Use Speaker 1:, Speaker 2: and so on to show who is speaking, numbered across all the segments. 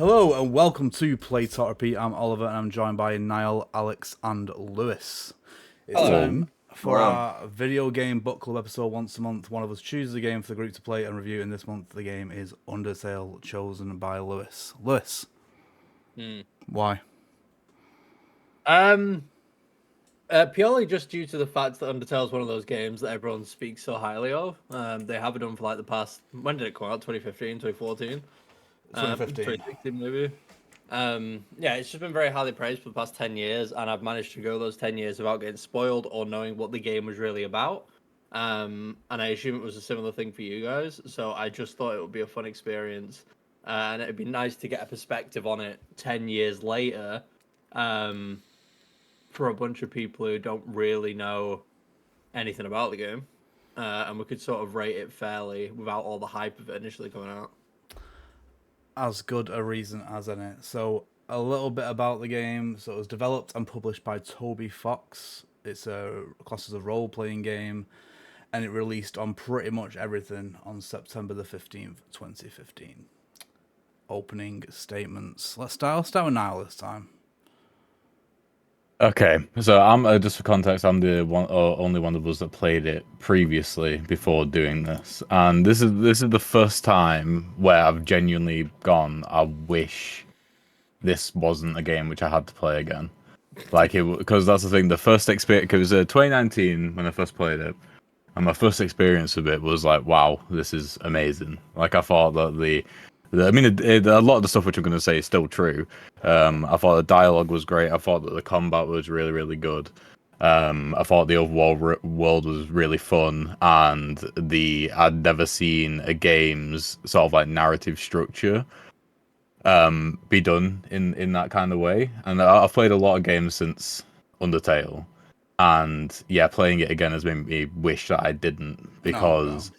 Speaker 1: Hello and welcome to Play Talk Repeat. I'm Oliver and I'm joined by Niall, Alex, and Lewis. It's
Speaker 2: Hello.
Speaker 1: time for
Speaker 3: Hello.
Speaker 1: our video game book club episode once a month. One of us chooses a game for the group to play and review, and this month the game is Undertale, chosen by Lewis. Lewis, why?
Speaker 2: Purely just due to the fact that Undertale is one of those games that everyone speaks so highly of. They haven't done for like the past. When did it come out? 2015, 2014,
Speaker 1: 2015.
Speaker 2: 2016 maybe. Yeah, it's just been very highly praised for the past 10 years, and I've managed to go those 10 years without getting spoiled or knowing what the game was really about. And I assume it was a similar thing for you guys. So I just thought it would be a fun experience, and it'd be nice to get a perspective on it 10 years later. For a bunch of people who don't really know anything about the game, and we could sort of rate it fairly without all the hype of it initially coming out.
Speaker 1: As good a reason as any. So, a little bit about the game. So, it was developed and published by Toby Fox. It's a class as a role playing game, and it released on pretty much everything on September the 15th, 2015. Opening statements. Let's start with Niall this time.
Speaker 3: Okay, so I'm just for context, I'm the only one of us that played it previously before doing this, and this is the first time where I've genuinely gone, I wish this wasn't a game which I had to play again. Like it, because that's the thing. The first experience, it was 2019 when I first played it, and my first experience of it was like, wow, this is amazing. Like I thought that a lot of the stuff which I'm going to say is still true. I thought the dialogue was great. I thought that the combat was really, really good. I thought the overall world was really fun, and I'd never seen a game's sort of like narrative structure be done in that kind of way. And I've played a lot of games since Undertale, and yeah, playing it again has made me wish that I didn't, because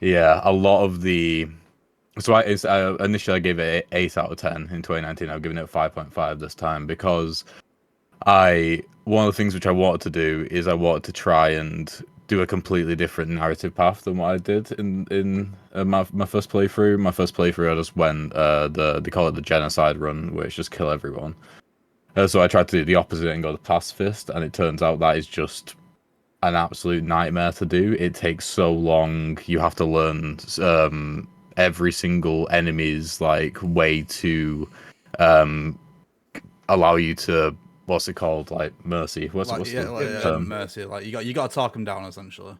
Speaker 3: yeah, a lot of the initially I gave it 8 out of 10 in 2019. I'm giving it 5.5 this time, because one of the things which I wanted to do is I wanted to try and do a completely different narrative path than what I did in my first playthrough. My first playthrough, I just went they call it the genocide run, where it's just kill everyone. So I tried to do the opposite and go the pacifist, and it turns out that is just an absolute nightmare to do. It takes so long. You have to learn every single enemy's like way to allow you to, what's it called, like mercy. What's the term?
Speaker 1: Mercy. Like you got to talk him down essentially.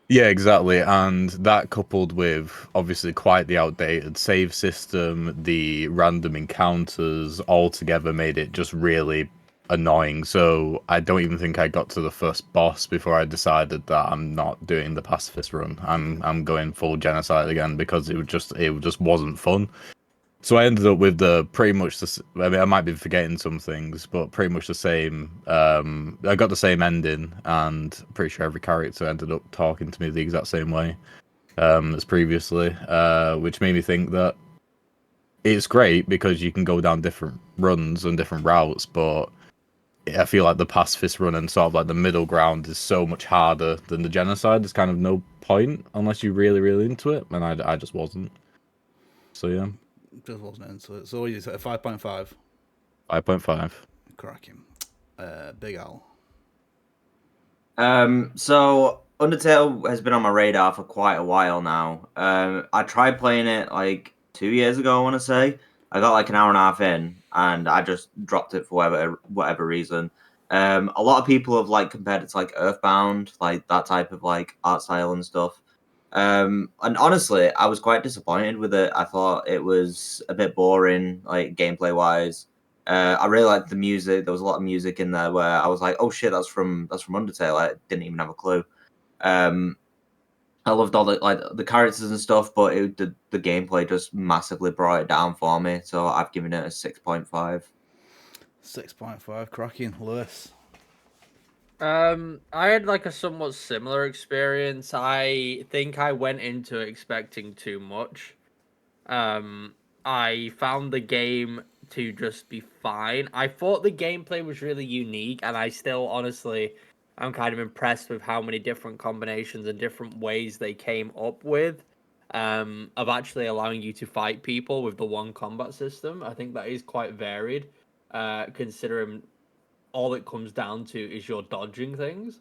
Speaker 3: Yeah, exactly. And that, coupled with obviously quite the outdated save system, the random encounters, all together made it just really annoying. So I don't even think I got to the first boss before I decided that I'm not doing the pacifist run. I'm going full genocide again, because it just wasn't fun. So I ended up with the pretty much the. I mean, I might be forgetting some things, but pretty much the same. I got the same ending, and pretty sure every character ended up talking to me the exact same way as previously, which made me think that it's great because you can go down different runs and different routes, but I feel like the pacifist run and sort of like the middle ground is so much harder than the genocide. There's kind of no point unless you're really, really into it, and I just wasn't. So yeah.
Speaker 1: Just wasn't into it. So what you said, 5.5.
Speaker 3: 5.5.
Speaker 1: Cracking. Big Al.
Speaker 4: So Undertale has been on my radar for quite a while now. I tried playing it like 2 years ago, I want to say. I got like an hour and a half in, and I just dropped it for whatever reason. A lot of people have like compared it to like Earthbound, like that type of like art style and stuff. And honestly, I was quite disappointed with it. I thought it was a bit boring, like gameplay wise. I really liked the music. There was a lot of music in there where I was like, "Oh shit, that's from Undertale." I didn't even have a clue. Um, I loved all the characters and stuff, but the gameplay just massively brought it down for me. So I've given it a 6.5.
Speaker 1: 6.5. Cracking. Lewis.
Speaker 2: I had like a somewhat similar experience. I think I went into it expecting too much. I found the game to just be fine. I thought the gameplay was really unique, and I still honestly I'm kind of impressed with how many different combinations and different ways they came up with of actually allowing you to fight people with the one combat system. I think that is quite varied, considering all it comes down to is your dodging things.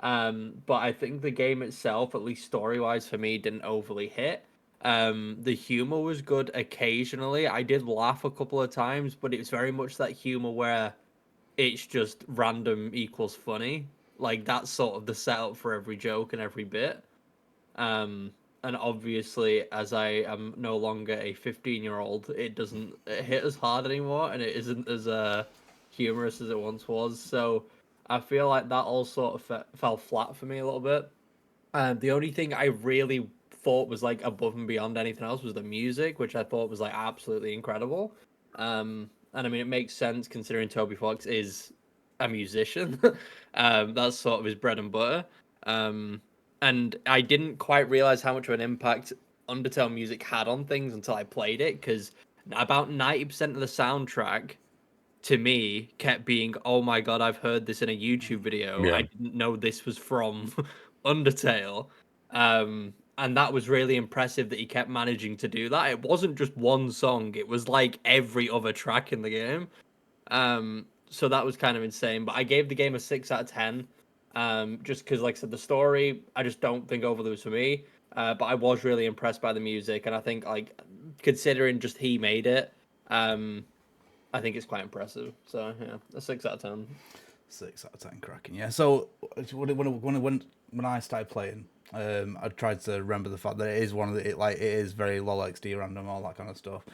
Speaker 2: But I think the game itself, at least story wise for me, didn't overly hit. The humor was good occasionally. I did laugh a couple of times, but it was very much that humor where it's just random equals funny. Like that's sort of the setup for every joke and every bit. Um, and obviously, as I am no longer a 15-year-old, it doesn't hit as hard anymore, and it isn't as humorous as it once was. So I feel like that all sort of fell flat for me a little bit. The only thing I really thought was like above and beyond anything else was the music, which I thought was like absolutely incredible. And I mean, it makes sense considering Toby Fox is a musician. That's sort of his bread and butter. Um, and I didn't quite realize how much of an impact Undertale music had on things until I played it, because about 90% of the soundtrack to me kept being, oh my god, I've heard this in a YouTube video.
Speaker 3: Yeah.
Speaker 2: I didn't know this was from Undertale. And that was really impressive that he kept managing to do that. It wasn't just one song, it was like every other track in the game. So that was kind of insane. But I gave the game a 6 out of 10. Just because, like I said, the story I just don't think overly was for me. But I was really impressed by the music, and I think like considering just he made it, I think it's quite impressive. So yeah, a 6 out of 10.
Speaker 1: 6 out of 10, cracking. Yeah. So when I started playing, I tried to remember the fact that it is one of the it is very low XD random, all that kind of stuff.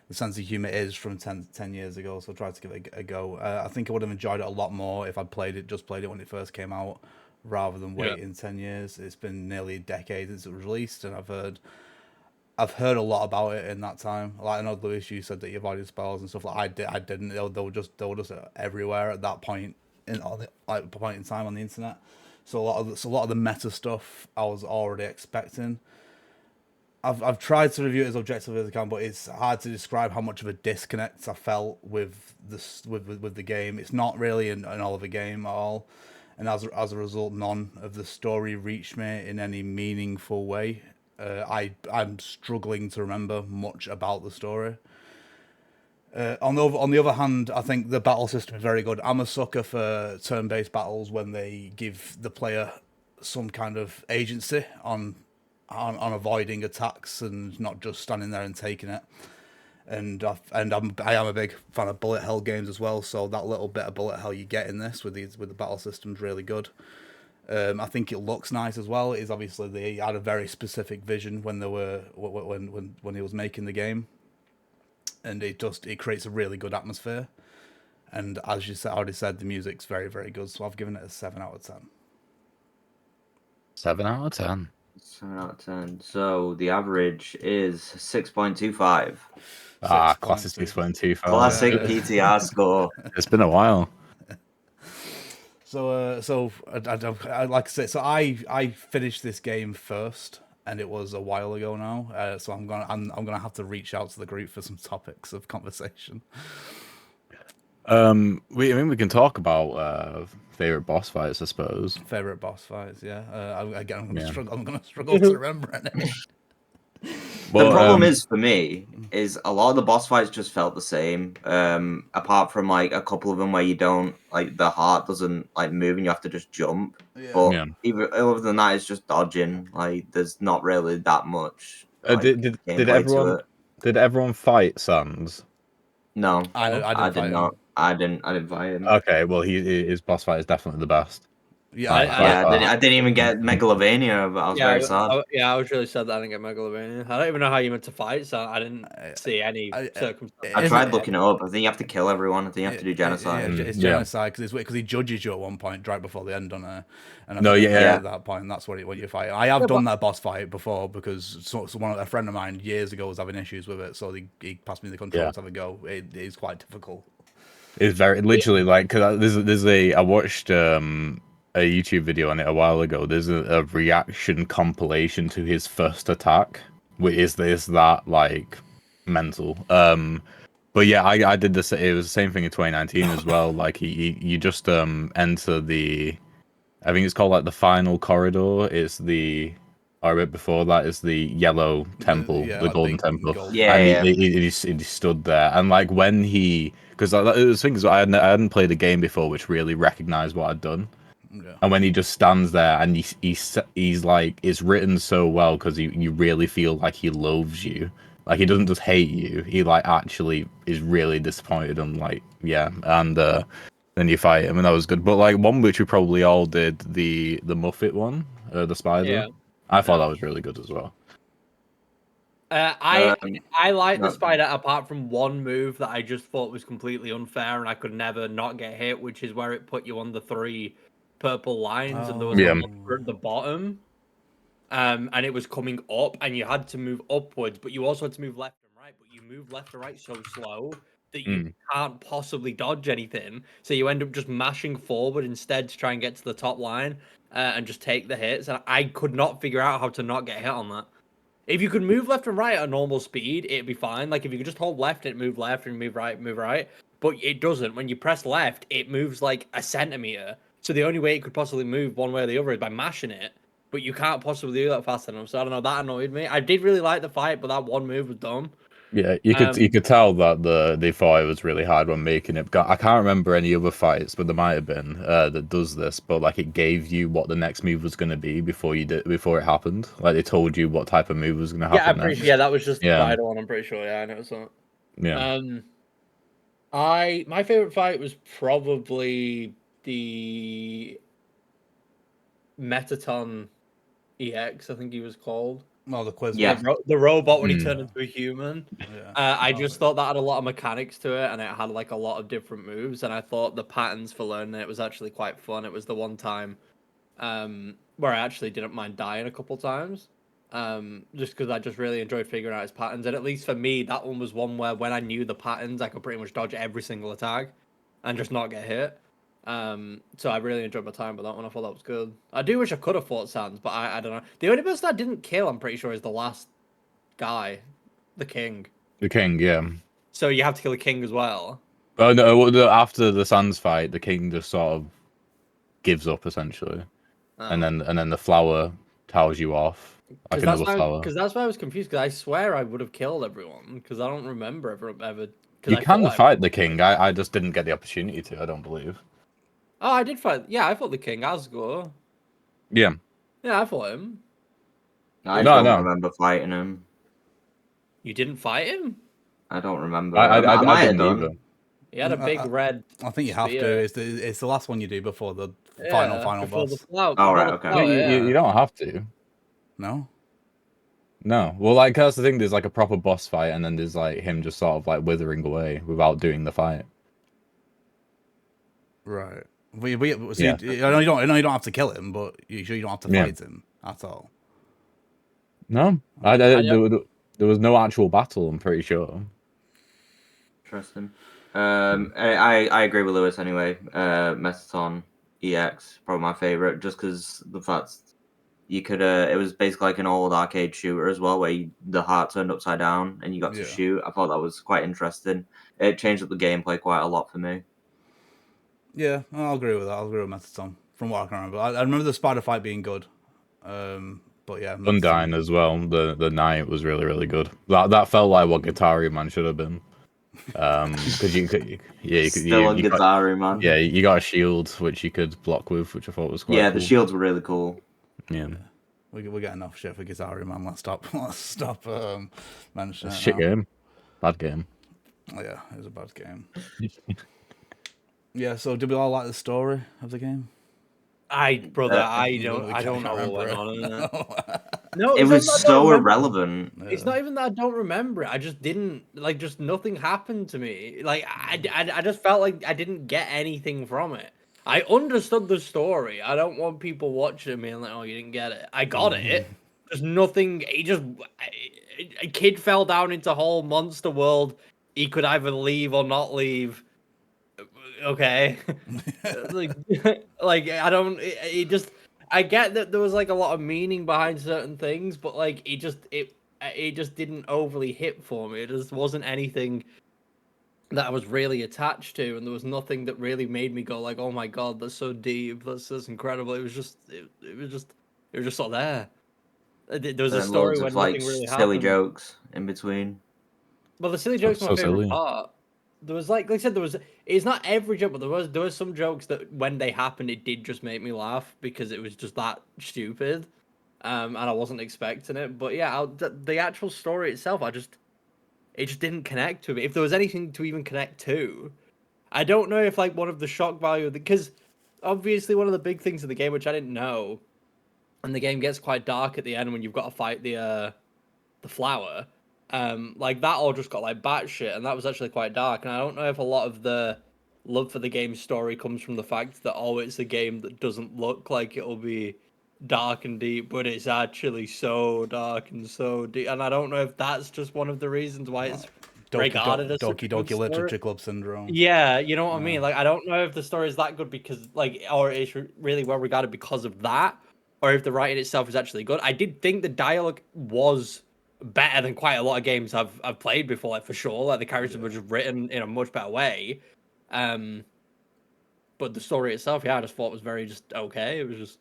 Speaker 1: The sense of humor is from 10 years ago, so I tried to give it a go. I think I would have enjoyed it a lot more if I'd played it when it first came out, rather than waiting 10 years. It's been nearly a decade since it was released, and I've heard a lot about it in that time. Like I know Lewis, you said that you avoided spells and stuff. Like I didn't. They were just everywhere at that point point in time on the internet. So a lot of the meta stuff I was already expecting. I've tried to review it as objectively as I can, but it's hard to describe how much of a disconnect I felt with the game. It's not really an Oliver game at all, and as a result, none of the story reached me in any meaningful way. I'm struggling to remember much about the story. On the other hand, I think the battle system is very good. I'm a sucker for turn-based battles when they give the player some kind of agency on avoiding attacks and not just standing there and taking it. And I am a big fan of bullet hell games as well. So that little bit of bullet hell you get in this with the battle system's really good. I think it looks nice as well. It is obviously they had a very specific vision when he was making the game, and it creates a really good atmosphere. And as you said, I already said, the music's very, very good. So I've given it a 7 out of 10.
Speaker 3: 7 out of 10.
Speaker 4: 7 out of 10. So the average is 6.25.
Speaker 3: Classic 6.25.
Speaker 4: Classic PTR score.
Speaker 3: It's been a while.
Speaker 1: So I like I say, so I finished this game first, and it was a while ago now. So I'm gonna have to reach out to the group for some topics of conversation.
Speaker 3: We can talk about favorite boss fights, I suppose.
Speaker 1: Favorite boss fights, yeah. I'm gonna struggle to remember any.
Speaker 4: The problem is for me is a lot of the boss fights just felt the same. Apart from like a couple of them where you don't like the heart doesn't like move and you have to just jump.
Speaker 1: Yeah.
Speaker 4: But even other than that, it's just dodging. Like there's not really that much. Like,
Speaker 3: did everyone fight Sans?
Speaker 4: No,
Speaker 1: I did
Speaker 4: not. I didn't fight him.
Speaker 3: Okay, well his boss fight is definitely the best.
Speaker 1: Yeah,
Speaker 4: I didn't even get Megalovania, but I was very sad.
Speaker 2: I was really sad that I didn't get Megalovania. I don't even know how you meant to fight, so I didn't see any circumstances.
Speaker 4: I tried looking it up. I think you have to kill everyone. I think you have to do genocide.
Speaker 1: It's genocide because he judges you at one point right before the end on it. And at that point, that's what you fight. I have done that boss fight before because a friend of mine years ago was having issues with it, so he passed me the controls to have a go. It is quite difficult.
Speaker 3: It's very literally like cause I watched a YouTube video on it a while ago. There's a reaction compilation to his first attack, which is that like mental. But yeah, I did this. It was the same thing in 2019 as well. Like you just enter the, I think it's called like the final corridor. It's the or a bit before that is the yellow temple,
Speaker 1: Yeah,
Speaker 3: the
Speaker 1: like
Speaker 3: golden
Speaker 1: big
Speaker 3: temple,
Speaker 1: gold.
Speaker 4: Yeah,
Speaker 3: and
Speaker 4: yeah.
Speaker 3: he stood there, and like when he, because it was things I hadn't played the game before, which really recognized what I'd done.
Speaker 1: Yeah.
Speaker 3: And when he just stands there and he's like, it's written so well because you really feel like he loathes you. Like he doesn't just hate you, he like actually is really disappointed and like, yeah. And then you fight him and that was good. But like one which we probably all did, the Muffet one, the spider.
Speaker 2: Yeah.
Speaker 3: I thought
Speaker 2: Yeah.
Speaker 3: that was really good as well.
Speaker 2: I like the
Speaker 4: No.
Speaker 2: spider apart from one move that I just thought was completely unfair and I could never not get hit, which is where it put you on the 3 purple lines and there was a
Speaker 3: Yeah.
Speaker 2: monster at the bottom. And it was coming up and you had to move upwards, but you also had to move left and right, but you move left and right so slow that you can't possibly dodge anything. So you end up just mashing forward instead to try and get to the top line and just take the hits. And I could not figure out how to not get hit on that. If you could move left and right at normal speed, it'd be fine. Like if you could just hold left, it move left and move right, move right. But it doesn't. When you press left, it moves like a centimeter. So the only way it could possibly move one way or the other is by mashing it. But you can't possibly do that fast enough. So I don't know. That annoyed me. I did really like the fight, but that one move was dumb.
Speaker 3: Yeah, you could tell that they thought it was really hard when making it. I can't remember any other fights, but there might have been that does this. But like it gave you what the next move was going to be before it happened. Like they told you what type of move was going to
Speaker 2: Yeah,
Speaker 3: happen
Speaker 2: I'm pretty
Speaker 3: next.
Speaker 2: sure. Yeah, that was just the
Speaker 3: Yeah.
Speaker 2: spider one. I'm pretty sure. Yeah, I know that.
Speaker 3: Yeah.
Speaker 2: My favorite fight was probably the Metaton EX, I think he was called.
Speaker 1: Well, the quiz.
Speaker 4: Yeah.
Speaker 2: The robot when he
Speaker 3: Mm.
Speaker 2: turned into a human.
Speaker 1: Yeah.
Speaker 2: I just thought that had a lot of mechanics to it, and it had like a lot of different moves, and I thought the patterns for learning it was actually quite fun. It was the one time where I actually didn't mind dying a couple times, just because I just really enjoyed figuring out his patterns. And at least for me, that one was one where when I knew the patterns, I could pretty much dodge every single attack and just not get hit. So I really enjoyed my time with that one. I thought that was good. I do wish I could have fought Sans, but I don't know. The only person I didn't kill, I'm pretty sure, is the last guy, the king.
Speaker 3: The king, yeah.
Speaker 2: So you have to kill the king as well.
Speaker 3: Oh no! After the Sans fight, the king just sort of gives up essentially, and then the flower tells you off like another flower.
Speaker 2: Because that's why I was confused. Because I swear I would have killed everyone. Because I don't remember ever.
Speaker 3: You can fight the king. I just didn't get the opportunity to. I don't believe.
Speaker 2: Oh, I did fight. Yeah, I fought the king. Asgore.
Speaker 3: Yeah.
Speaker 2: Yeah, I fought him.
Speaker 4: I
Speaker 3: No,
Speaker 4: don't
Speaker 3: no.
Speaker 4: remember fighting him.
Speaker 2: You didn't fight him?
Speaker 4: I don't remember.
Speaker 3: I
Speaker 4: might have
Speaker 3: didn't
Speaker 4: done.
Speaker 3: either.
Speaker 2: He had a big red.
Speaker 1: I think you have to.
Speaker 2: spear.
Speaker 1: It's the last one you do before the
Speaker 2: Yeah,
Speaker 1: final
Speaker 2: before
Speaker 1: boss.
Speaker 2: the flower.
Speaker 4: Oh,
Speaker 2: before
Speaker 4: right,
Speaker 2: the
Speaker 4: okay.
Speaker 2: flower,
Speaker 3: You don't have to.
Speaker 1: No.
Speaker 3: No. Well, like that's the thing. There's like a proper boss fight, and then there's like him just sort of like withering away without doing the fight.
Speaker 1: Right. So
Speaker 3: Yeah.
Speaker 1: I know you don't have to kill him, but you don't have to
Speaker 3: Yeah.
Speaker 1: fight him at all.
Speaker 3: No, there was no actual battle. I'm pretty sure.
Speaker 4: Interesting. I agree with Lewis anyway. Metaton EX probably my favorite, just because the fact you could it was basically like an old arcade shooter as well, where the heart turned upside down and you got to shoot. I thought that was quite interesting. It changed up the gameplay quite a lot for me.
Speaker 1: Yeah, I'll agree with that. I'll agree with Metaton from what I can remember. I remember the spider fight being good. But yeah,
Speaker 3: Undyne as well. The knight was really good. That felt like what Guitar Man should have been. Because you could
Speaker 4: Still on Guitar Man.
Speaker 3: Yeah, you got a shield which you could block with, which I thought was quite cool.
Speaker 4: The shields were really cool.
Speaker 3: Yeah.
Speaker 1: We get enough shit for Guitar Man. Let's stop mentioning it
Speaker 3: Shit
Speaker 1: now.
Speaker 3: game. Bad game.
Speaker 1: Oh, yeah, it was a bad game. Yeah, so did we all like the story of the game?
Speaker 2: I don't know what went on in it. No,
Speaker 4: it was so irrelevant.
Speaker 2: It's not even that I don't remember it. I just didn't just nothing happened to me. Like I just felt like I didn't get anything from it. I understood the story. I don't want people watching me and like, oh, you didn't get it. I got it. There's nothing. A kid fell down into a whole monster world. He could either leave or not leave. Okay, like I don't. It just. I get that there was like a lot of meaning behind certain things, but like it just didn't overly hit for me. It just wasn't anything that I was really attached to, and there was nothing that really made me go like, "Oh my god, that's so deep, that's incredible." It was just sort of there. There was a
Speaker 4: And then
Speaker 2: story
Speaker 4: loads
Speaker 2: when
Speaker 4: of like
Speaker 2: nothing really
Speaker 4: silly
Speaker 2: happened.
Speaker 4: jokes in between.
Speaker 2: Well, the silly joke's my
Speaker 3: So
Speaker 2: favorite
Speaker 3: silly.
Speaker 2: part. There was like I said, there was. It's not every joke, but there was some jokes that when they happened, it did just make me laugh because it was just that stupid, and I wasn't expecting it. But yeah, the actual story itself, it just didn't connect to me. If there was anything to even connect to, I don't know if like one of the shock value because obviously one of the big things in the game which I didn't know, and the game gets quite dark at the end when you've got to fight the flower. Like that all just got like batshit, and that was actually quite dark. And I don't know if a lot of the love for the game's story comes from the fact that it's a game that doesn't look like it'll be dark and deep, but it's actually so dark and so deep. And I don't know if that's just one of the reasons why it's regarded as such a
Speaker 1: Doki
Speaker 2: good
Speaker 1: Doki
Speaker 2: story.
Speaker 1: Literature Club syndrome.
Speaker 2: Yeah, you know what I mean? Like, I don't know if the story is that good because, like, or it's really well regarded because of that, or if the writing itself is actually good. I did think the dialogue was better than quite a lot of games I've played before, like, for sure. Like, the characters were just written in a much better way. But the story itself, yeah, I just thought was very just okay. It was just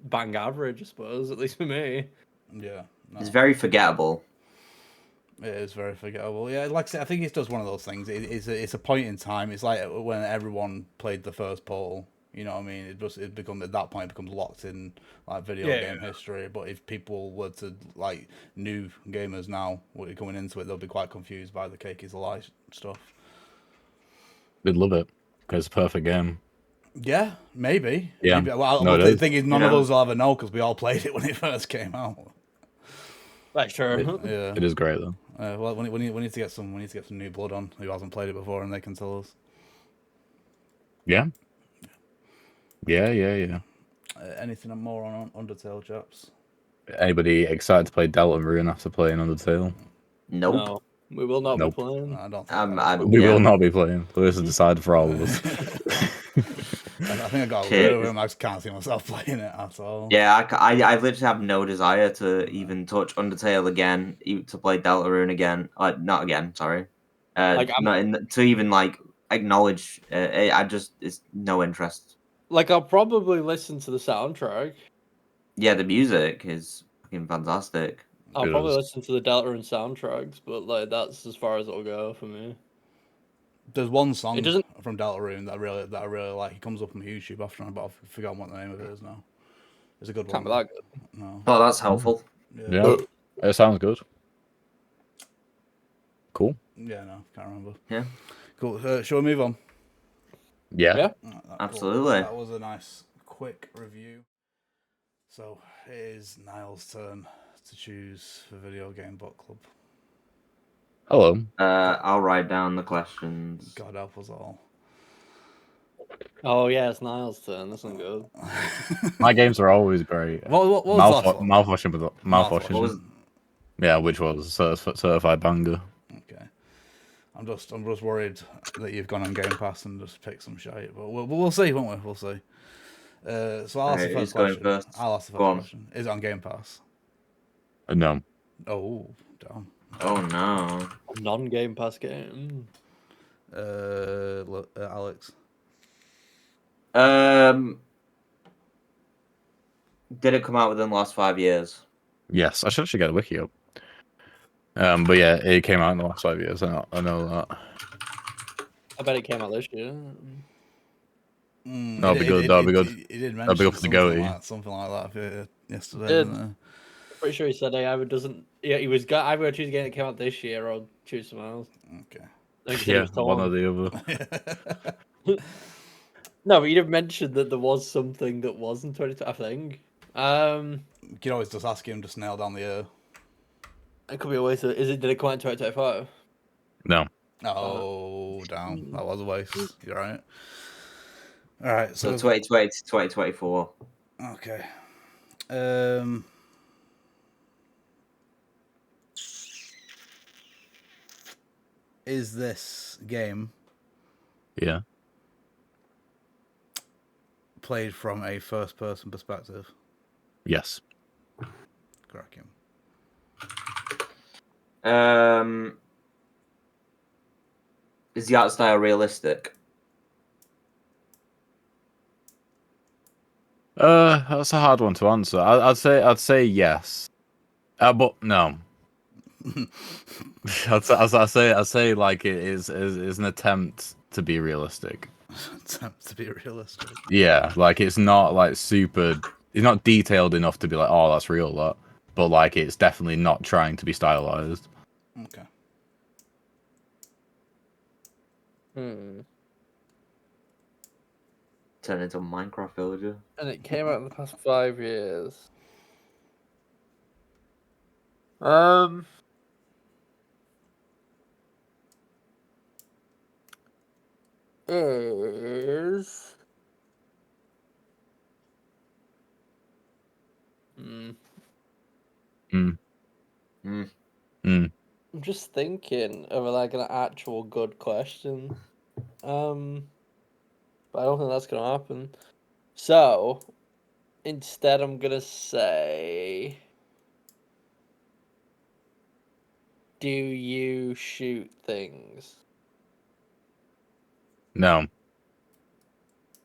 Speaker 2: bang average, I suppose, at least for me.
Speaker 1: Yeah, no.
Speaker 4: It's very forgettable.
Speaker 1: It is very forgettable. Yeah, like I said, I think it's just one of those things. It's a point in time. It's like when everyone played the first Portal. You know what I mean? It becomes at that point it becomes locked in like video
Speaker 2: Yeah.
Speaker 1: game history. But if people were to like new gamers now were coming into it, they'll be quite confused by the cake is a lie stuff.
Speaker 3: They'd love it because it's a perfect game.
Speaker 1: Yeah, maybe.
Speaker 3: Yeah.
Speaker 1: Maybe. Well,
Speaker 3: No, it
Speaker 1: the
Speaker 3: is.
Speaker 1: thing is, none of us will ever know because we all played it when it first came out.
Speaker 2: Like, sure.
Speaker 1: Yeah.
Speaker 3: It is great though.
Speaker 1: Well, we need to get some new blood on who hasn't played it before, and they can tell us.
Speaker 3: Yeah. Yeah.
Speaker 1: Anything more on Undertale, chaps?
Speaker 3: Anybody excited to play deltarune after playing Undertale?
Speaker 4: Nope.
Speaker 2: No, we will not
Speaker 3: Nope.
Speaker 2: be playing.
Speaker 1: I don't think
Speaker 3: We
Speaker 4: Yeah.
Speaker 3: will not be playing. Lewis has decided for all of us.
Speaker 1: I think I got rid
Speaker 4: Cheers.
Speaker 1: of him. I just can't see myself playing it at all.
Speaker 4: Yeah, I literally have no desire to even touch Undertale again, to play Deltarune again. Not again, sorry.
Speaker 2: Like,
Speaker 4: To even like acknowledge. It's no interest.
Speaker 2: Like, I'll probably listen to the soundtrack.
Speaker 4: Yeah, the music is fucking fantastic.
Speaker 2: I'll
Speaker 3: It
Speaker 2: probably
Speaker 3: is.
Speaker 2: listen to the Deltarune soundtracks, but like that's as far as it'll go for me.
Speaker 1: There's one
Speaker 2: It
Speaker 1: song
Speaker 2: doesn't.
Speaker 1: from Deltarune that I really like. He comes up on YouTube after, but I've forgotten what the name of it is now. It's a good
Speaker 2: Can't
Speaker 1: one.
Speaker 2: be that good.
Speaker 1: No.
Speaker 4: Oh, that's helpful.
Speaker 3: Yeah. It sounds good. Cool.
Speaker 1: Yeah, no, can't remember.
Speaker 4: Yeah.
Speaker 1: Cool. Shall we move on?
Speaker 3: Yeah.
Speaker 2: Yeah.
Speaker 4: Absolutely.
Speaker 1: That was a nice, quick review. So it is Niall's turn to choose the video game book club.
Speaker 3: Hello.
Speaker 4: I'll write down the questions.
Speaker 1: God help us all.
Speaker 2: Oh yeah, it's Niall's turn. This one good.
Speaker 3: My games are always great.
Speaker 1: What was the last one?
Speaker 3: Mouthwashing.
Speaker 1: Mouthwashing.
Speaker 4: What was
Speaker 3: Yeah, which was certified banger.
Speaker 1: Okay. I'm just worried that you've gone on Game Pass and just picked some shite, but we'll see, won't we? We'll see. So I'll ask the
Speaker 4: Who's
Speaker 1: first
Speaker 4: going
Speaker 1: question.
Speaker 4: first?
Speaker 1: I'll ask the
Speaker 4: Go
Speaker 1: first
Speaker 4: on.
Speaker 1: question. Is it on Game Pass?
Speaker 3: No.
Speaker 1: Oh, damn.
Speaker 4: Oh no.
Speaker 2: Non-Game Pass game.
Speaker 1: Alex.
Speaker 4: Did it come out within the last 5 years?
Speaker 3: Yes, I should actually get a wiki up. But yeah, it came out in the last 5 years. I know that.
Speaker 2: I bet it came out this year.
Speaker 3: That'll be good. That'll be good.
Speaker 1: He did
Speaker 3: That'll be
Speaker 1: mention
Speaker 3: good for the goatee.
Speaker 1: something like that yesterday.
Speaker 2: Did.
Speaker 1: Didn't
Speaker 2: Pretty sure he said he either doesn't. Yeah, he was either choose a game that came out this year or choose something else.
Speaker 1: he? Okay.
Speaker 2: I think he said he
Speaker 3: Yeah,
Speaker 2: was
Speaker 3: one or
Speaker 2: torn.
Speaker 3: the other.
Speaker 2: No, but you'd have mentioned that there was something that wasn't 2020. I think.
Speaker 1: You can always just ask him, just nail down the year.
Speaker 2: It could be a way to. Did it come out in 2025?
Speaker 3: No.
Speaker 1: Oh, damn. That was a waste. You're right. All right.
Speaker 4: So
Speaker 1: So
Speaker 4: 2020 to 2024.
Speaker 1: okay. Is this game
Speaker 3: Yeah.
Speaker 1: played from a first-person perspective?
Speaker 3: Yes.
Speaker 1: Cracking.
Speaker 4: Is the art style realistic?
Speaker 3: That's a hard one to answer. I'd say yes, but no. I'd say like it is an attempt to be realistic.
Speaker 1: Attempt to be realistic.
Speaker 3: Yeah, like it's not like super. It's not detailed enough to be like, oh, that's real, that. But like, it's definitely not trying to be stylized.
Speaker 1: Okay.
Speaker 4: Turn into a Minecraft villager.
Speaker 2: And it came out in the past 5 years. Is
Speaker 3: Mm.
Speaker 4: Hmm.
Speaker 3: Mm.
Speaker 2: I'm just thinking of like an actual good question. But I don't think that's gonna happen. So instead, I'm gonna say, do you shoot things?
Speaker 3: No.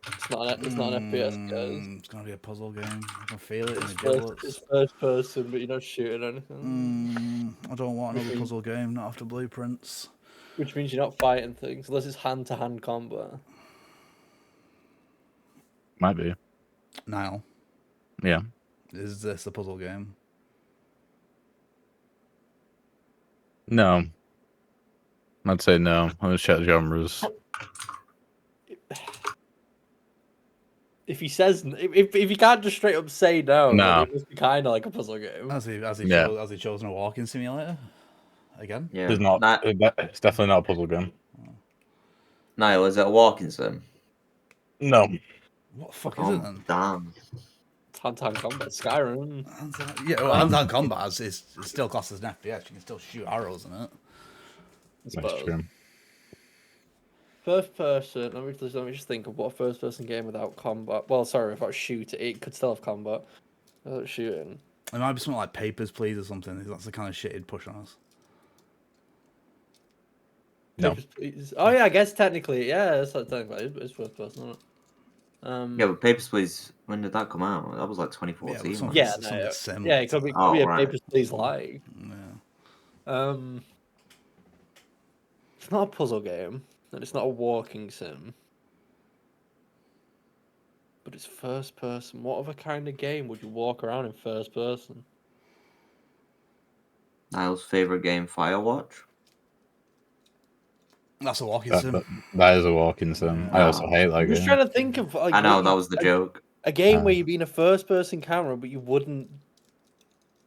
Speaker 2: It's not. It's not an FPS, guys.
Speaker 1: It's gonna be a puzzle game. I can feel it in the
Speaker 2: It's
Speaker 1: giblets.
Speaker 2: first person, but you're not shooting anything.
Speaker 1: I don't want another
Speaker 2: Which means-
Speaker 1: puzzle game, not after Blueprints.
Speaker 2: Which means you're not fighting things unless it's hand-to-hand combat.
Speaker 3: Might be.
Speaker 1: Niall,
Speaker 3: Yeah.
Speaker 1: is this a puzzle game?
Speaker 3: No. I'd say no. I'm gonna check genres.
Speaker 2: If he says if he can't just straight up say no,
Speaker 3: No.
Speaker 2: then it must be kind of like a puzzle game.
Speaker 1: Has he
Speaker 3: Yeah.
Speaker 1: chosen a walking simulator again?
Speaker 4: Yeah.
Speaker 3: It's not. It's definitely not a puzzle game.
Speaker 4: Niall, is it a walking sim?
Speaker 3: No.
Speaker 1: What the fuck is it
Speaker 4: Oh,
Speaker 1: then?
Speaker 4: damn.
Speaker 2: It's hand-to-hand combat. Skyrim.
Speaker 1: Yeah, well, hand-to-hand combat is still classed as an FPS. You can still shoot arrows in it.
Speaker 2: I
Speaker 3: That's
Speaker 2: suppose.
Speaker 3: true.
Speaker 2: First person. Let me just think of what a first person game without combat. Well, sorry, without shooting, it could still have combat. Without shooting.
Speaker 1: It might be something like Papers, Please, or something. That's the kind of shit he'd push on us.
Speaker 3: No.
Speaker 2: Papers, Please. Oh yeah, I guess technically, yeah, it's like technically it's first person, isn't it?
Speaker 4: Yeah, but Papers, Please, when did that come out? That was like
Speaker 1: Yeah,
Speaker 4: 2014.
Speaker 1: but something,
Speaker 2: Yeah,
Speaker 1: something
Speaker 2: no,
Speaker 1: similar.
Speaker 2: yeah, it could
Speaker 1: to
Speaker 2: be,
Speaker 1: that.
Speaker 2: could be a
Speaker 4: right.
Speaker 2: Papers, Please like.
Speaker 1: Yeah.
Speaker 2: It's not a puzzle game, and it's not a walking sim. But it's first person. What other kind of game would you walk around in first person?
Speaker 4: Niall's favorite game, Firewatch.
Speaker 1: That's a walking sim.
Speaker 3: That is a walking sim. I also hate that
Speaker 2: I'm just
Speaker 3: game.
Speaker 2: trying to think of like
Speaker 4: I know,
Speaker 2: what
Speaker 4: that was the joke.
Speaker 2: a game where you'd be in a first person camera, but you wouldn't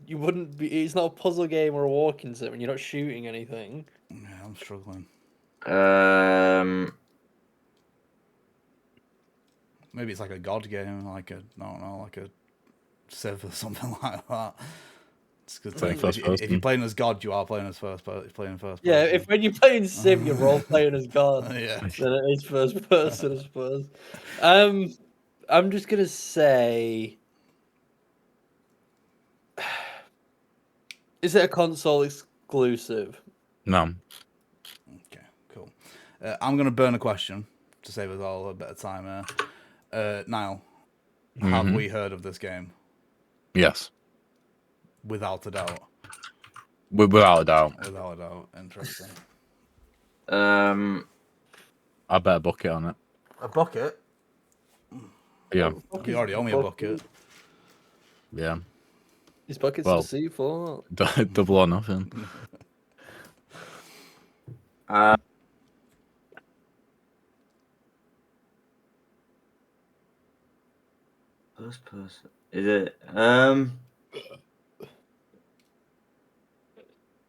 Speaker 2: be. It's not a puzzle game or a walking sim, and you're not shooting anything.
Speaker 1: Yeah, I'm struggling. Maybe it's like a God game, like a, I don't know, like a Civ or something like that. It's good.
Speaker 3: Like first
Speaker 1: If you're
Speaker 3: person.
Speaker 1: playing as God, you are playing as first person. Playing first
Speaker 2: Yeah,
Speaker 1: person.
Speaker 2: if when you're playing Civ, you're role playing as God.
Speaker 1: Yeah.
Speaker 2: Then it is first person, I suppose. I'm just gonna say, is it a console exclusive?
Speaker 3: No.
Speaker 1: Okay, cool. I'm gonna burn a question to save us all a bit of time here. Niall, have we heard of this game?
Speaker 3: Yes.
Speaker 1: Without a doubt.
Speaker 3: Without a doubt.
Speaker 1: Without a doubt. Interesting.
Speaker 4: Um,
Speaker 3: I bet a bucket on it.
Speaker 1: A bucket?
Speaker 3: Yeah.
Speaker 1: You already owe me a bucket.
Speaker 3: Yeah.
Speaker 2: These buckets
Speaker 3: Well,
Speaker 2: to see for.
Speaker 3: Double or nothing.
Speaker 4: first person. Is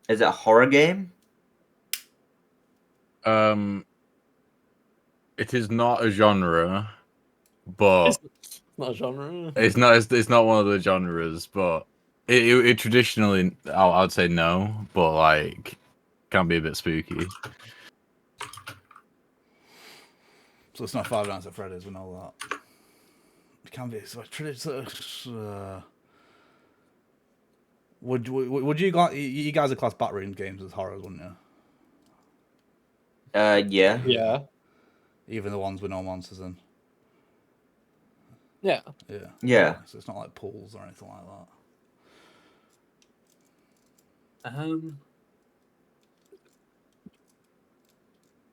Speaker 4: it a horror game?
Speaker 3: It is not a genre, but
Speaker 2: It's not a genre.
Speaker 3: it's not one of the genres, but it traditionally I'd say no, but like can be a bit spooky.
Speaker 1: So it's not Five Nights at Freddy's, we know that. It can be. Would you guys have classed Batroom games as horrors, wouldn't you?
Speaker 4: Yeah.
Speaker 2: Yeah.
Speaker 1: Even the ones with no monsters in.
Speaker 2: Yeah.
Speaker 1: Yeah.
Speaker 4: Yeah.
Speaker 1: So it's not like pools or anything like that.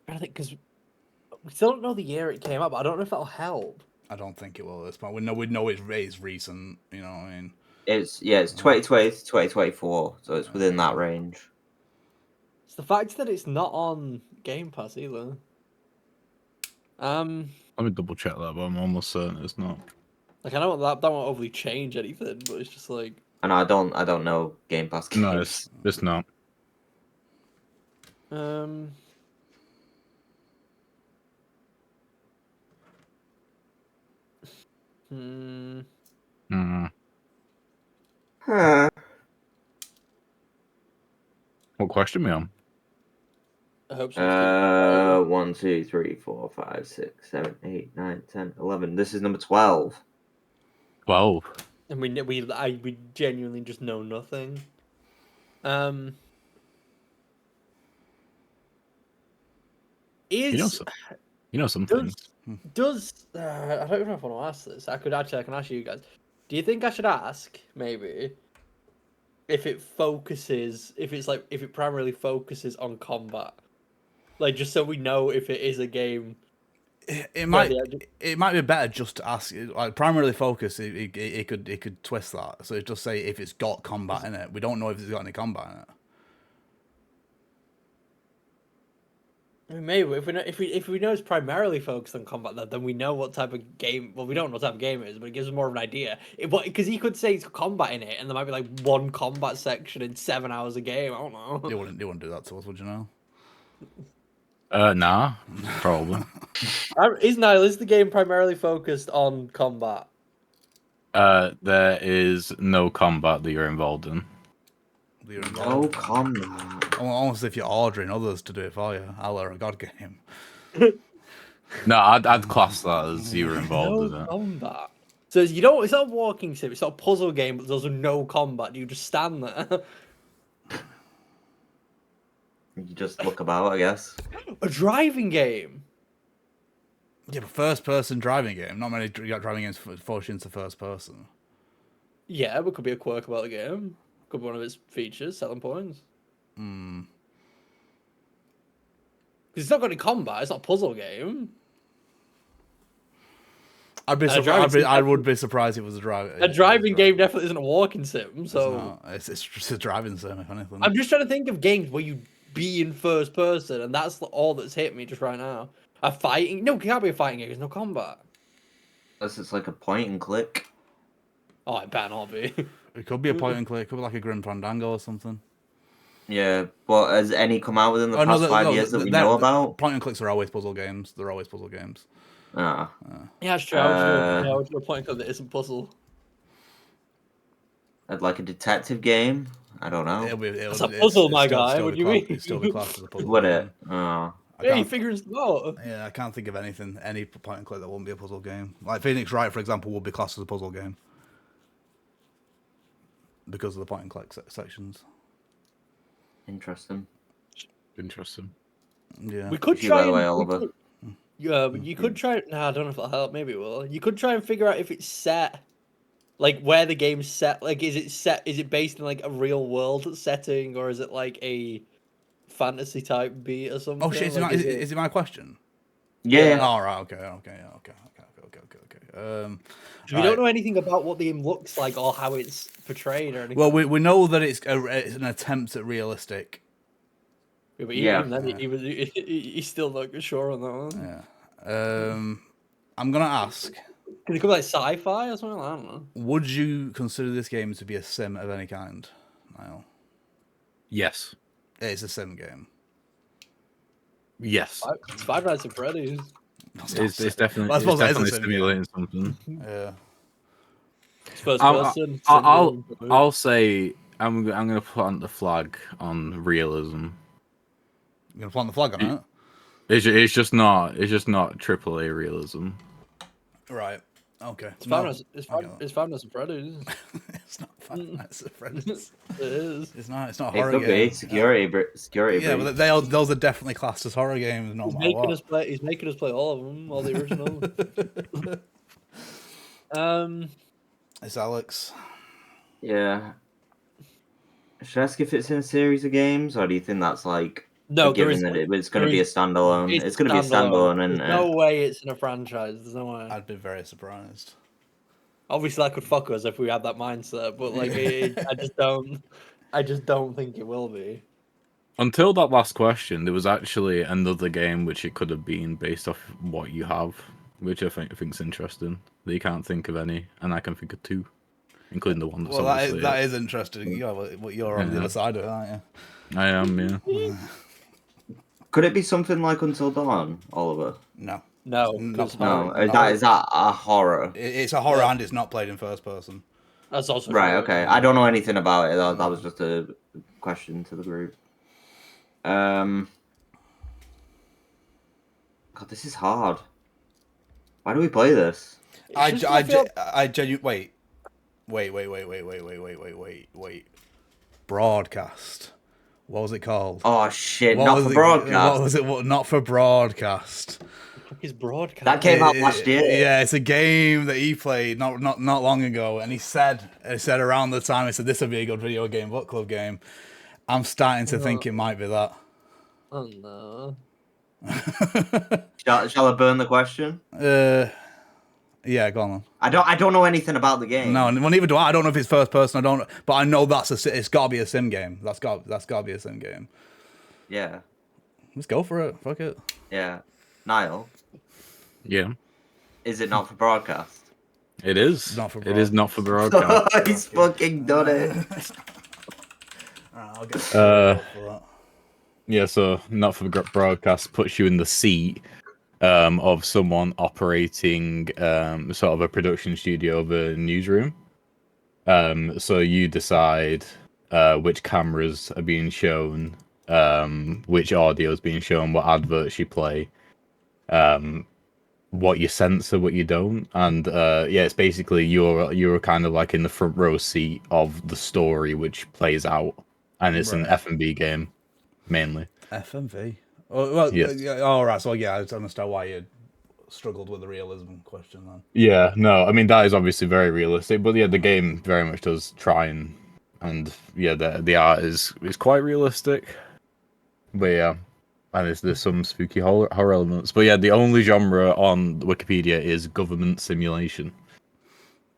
Speaker 2: I think because we still don't know the year it came out, but I don't know if that'll help.
Speaker 1: I don't think it will at this point. We know it's recent. You know what I mean?
Speaker 4: It's 2020 to 2024, so it's within that range.
Speaker 2: It's the fact that it's not on Game Pass either.
Speaker 3: Let me double check that, but I'm almost certain it's not.
Speaker 2: Like I don't that won't overly change anything, but it's just like
Speaker 4: And I don't know Game Pass games.
Speaker 3: No, it's not.
Speaker 2: um. Hmm.
Speaker 3: Mm.
Speaker 4: Huh.
Speaker 3: What question me on?
Speaker 2: I hope so.
Speaker 4: 1, 2, 3, 4, 5, 6, 7, 8, 9, 10, 11. This is number 12.
Speaker 3: 12.
Speaker 2: And we genuinely just know nothing.
Speaker 3: You know some things.
Speaker 2: Does I don't know if I want to ask this. I can ask you guys. Do you think I should ask maybe if it primarily focuses on combat, like just so we know if it is a game?
Speaker 1: It might be better just to ask. Like primarily focus. It could twist that. So it just say if it's got combat in it. We don't know if it's got any combat in it.
Speaker 2: I mean, maybe if we know it's primarily focused on combat, then we know what type of game. Well, we don't know what type of game it is, but it gives us more of an idea. Because he could say it's got combat in it, and there might be like one combat section in 7 hours a game. I don't know.
Speaker 1: They wouldn't do that to us, would you know?
Speaker 3: Nah, probably.
Speaker 2: Is the game primarily focused on combat?
Speaker 3: There is no combat that you're involved in.
Speaker 4: No combat.
Speaker 1: Almost if you're ordering others to do it for you, a la a god game.
Speaker 3: No, I'd class that as you were involved in it.
Speaker 2: Combat. So you don't. It's not a walking sim. It's not a puzzle game. But there's no combat. You just stand there.
Speaker 4: You just look about, I guess.
Speaker 2: A driving game.
Speaker 1: Yeah, but first-person driving game. Not many driving games force you into first person.
Speaker 2: Yeah, but could be a quirk about the game. Could be one of its features, selling points. Because it's not got any combat. It's not a puzzle game.
Speaker 1: I would be surprised if it was a driving.
Speaker 2: A driving game definitely isn't a walking sim. So
Speaker 1: it's just a driving sim, if anything.
Speaker 2: I'm just trying to think of games where you be in first person, and that's all that's hit me just right now. A fighting? No, it can't be a fighting game. There's no combat.
Speaker 4: Unless it's like a point and click.
Speaker 2: Oh, it better not be.
Speaker 1: It could be a point and click. It could be like a Grim Fandango or something.
Speaker 4: Yeah, but has any come out within the past 5 years that we know about?
Speaker 1: Point and clicks are always puzzle games. They're always puzzle games.
Speaker 4: Ah.
Speaker 2: Yeah, it's true. I would do a point and click that isn't puzzle.
Speaker 4: I'd like a detective game. I don't know.
Speaker 2: It's a puzzle, my guy. What do you mean?
Speaker 1: It's still the class as a puzzle.
Speaker 4: Would it? Oh.
Speaker 2: Yeah, you figure it out.
Speaker 1: Yeah, I can't think of any point and click that wouldn't be a puzzle game. Like Phoenix Wright, for example, would be classed as a puzzle game because of the point and click sections.
Speaker 4: Interesting.
Speaker 1: Yeah.
Speaker 2: We could
Speaker 4: By
Speaker 2: try.
Speaker 4: the way, Oliver.
Speaker 2: Yeah, but you could try. Nah, I don't know if that'll help. Maybe it will. You could try and figure out if it's set, like where the game's set. Like, is it set? Is it based in like a real world setting, or is it like a fantasy type beat or something?
Speaker 1: Oh shit! Is it my question?
Speaker 4: Yeah.
Speaker 1: Oh right. Okay.
Speaker 2: We don't know anything about what the game looks like or how it's portrayed or anything.
Speaker 1: Well, we know that it's an attempt at realistic.
Speaker 2: Yeah, but even then, he's still not sure on that one.
Speaker 1: Yeah. I'm gonna ask.
Speaker 2: Can it come like sci-fi or something? I don't know.
Speaker 1: Would you consider this game to be a sim of any kind, Niall?
Speaker 3: Yes.
Speaker 1: It's a sim game.
Speaker 3: Yes.
Speaker 2: It's Five Nights at Freddy's.
Speaker 3: It's definitely stimulating something.
Speaker 1: Yeah.
Speaker 2: It's first person.
Speaker 3: I'll say I'm gonna plant the flag on realism.
Speaker 1: You're gonna plant the flag on it?
Speaker 3: It's just not AAA realism.
Speaker 1: Right. Okay.
Speaker 2: It's Five Nights at Freddy's.
Speaker 1: It's not Five Nights at Freddy's.
Speaker 2: It is.
Speaker 1: It's not a
Speaker 4: It
Speaker 1: horror
Speaker 4: could
Speaker 1: game.
Speaker 4: be security.
Speaker 1: Yeah, but those are definitely classed as horror games. No matter what.
Speaker 2: He's making us play all of them, all the originals.
Speaker 1: It's Alex.
Speaker 4: Yeah. Should I ask if it's in a series of games, or do you think that's like
Speaker 2: No,
Speaker 4: a given that it's going to be a standalone? It's going to be a standalone, and
Speaker 2: There's no way it's in a franchise. There's no way.
Speaker 1: I'd be very surprised.
Speaker 2: Obviously, that could fuck us if we had that mindset, but like, I just don't think it will be.
Speaker 3: Until that last question, there was actually another game which it could have been based off what you have, which I think's interesting. That you can't think of any, and I can think of two, including the one that's
Speaker 1: Well,
Speaker 3: obviously
Speaker 1: that is interesting. You're on the other side of it, aren't you?
Speaker 3: I am, yeah.
Speaker 4: could it be something like Until Dawn, Oliver?
Speaker 1: No.
Speaker 2: No,
Speaker 1: Not
Speaker 2: it's
Speaker 4: No,
Speaker 2: horror.
Speaker 4: is that a horror?
Speaker 1: It's a horror
Speaker 2: Yeah.
Speaker 1: and it's not played in first person.
Speaker 2: That's also
Speaker 4: Right.
Speaker 2: true.
Speaker 4: Okay. I don't know anything about it. That was just a question to the group. God, this is hard. Why do we play this?
Speaker 1: I
Speaker 2: It's just-
Speaker 1: genuinely wait. Broadcast. What was it called?
Speaker 4: Oh shit!
Speaker 1: What
Speaker 4: Not
Speaker 1: was
Speaker 4: for
Speaker 1: it-
Speaker 4: broadcast.
Speaker 1: What was it? Not for broadcast.
Speaker 2: His broadcast.
Speaker 4: That came out last year.
Speaker 1: Yeah, it's a game that he played not long ago, and he said around the time, he said this would be a good video game book club game. I'm starting to think it might be that.
Speaker 2: Oh no.
Speaker 4: Shall I burn the question?
Speaker 1: Yeah, go on then.
Speaker 4: I don't know anything about the game.
Speaker 1: No, well, neither do I. I don't know if it's first person. But I know it's got to be a sim game. That's got to be a sim game.
Speaker 4: Yeah.
Speaker 1: Let's go for it. Fuck it.
Speaker 4: Yeah. Niall,
Speaker 3: Yeah,
Speaker 4: is it not for broadcast?
Speaker 3: it is.
Speaker 1: Not for
Speaker 3: It is not for broadcast.
Speaker 4: He's fucking done it.
Speaker 1: Alright, I'll get
Speaker 3: Uh,
Speaker 1: for that.
Speaker 3: Yeah, so not for broadcast puts you in the seat of someone operating sort of a production studio of a newsroom. So you decide which cameras are being shown, which audio is being shown, what adverts you play, what you censor, what you don't, and yeah, it's basically you're kind of like in the front row seat of the story which plays out, and it's an F&B game mainly.
Speaker 1: FMV. Oh, well,
Speaker 3: Yes.
Speaker 1: yeah, all right. So yeah, I understand why you struggled with the realism question then.
Speaker 3: Yeah, no, I mean that is obviously very realistic, but yeah, the game very much does try and yeah, the art is quite realistic. But yeah, and there's some spooky horror elements. But yeah, the only genre on Wikipedia is government simulation.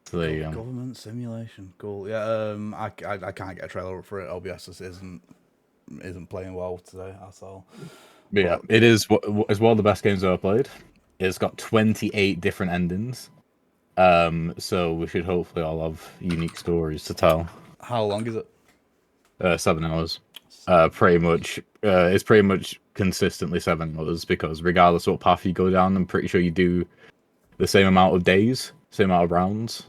Speaker 3: So there you go.
Speaker 1: Government simulation. Cool. Yeah. I can't get a trailer up for it. OBS just isn't playing well today. That's all.
Speaker 3: But yeah, it is one of the best games I've ever played. It's got 28 different endings. So we should hopefully all have unique stories to tell.
Speaker 1: How long is it?
Speaker 3: 7 hours. Pretty much. It's pretty much consistently 7 hours because regardless of what path you go down, I'm pretty sure you do the same amount of days, same amount of rounds.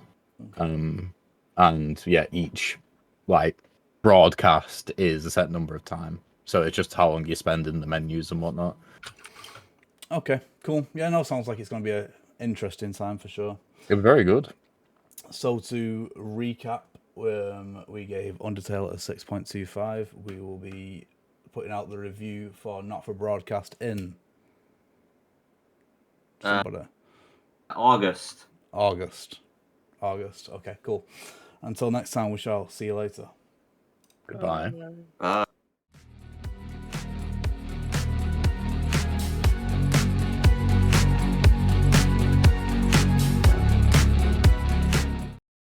Speaker 3: And yeah, each like broadcast is a set number of time. So it's just how long you spend in the menus and whatnot.
Speaker 1: Okay. Cool. Yeah. No. Sounds like it's going to be an interesting time for sure.
Speaker 3: It was very good.
Speaker 1: So to recap, we gave Undertale a 6.25. We will be putting out the review for Not for Broadcast in somebody.
Speaker 4: August.
Speaker 1: August. Okay, cool. Until next time, we shall see you later.
Speaker 3: Goodbye.
Speaker 4: Bye.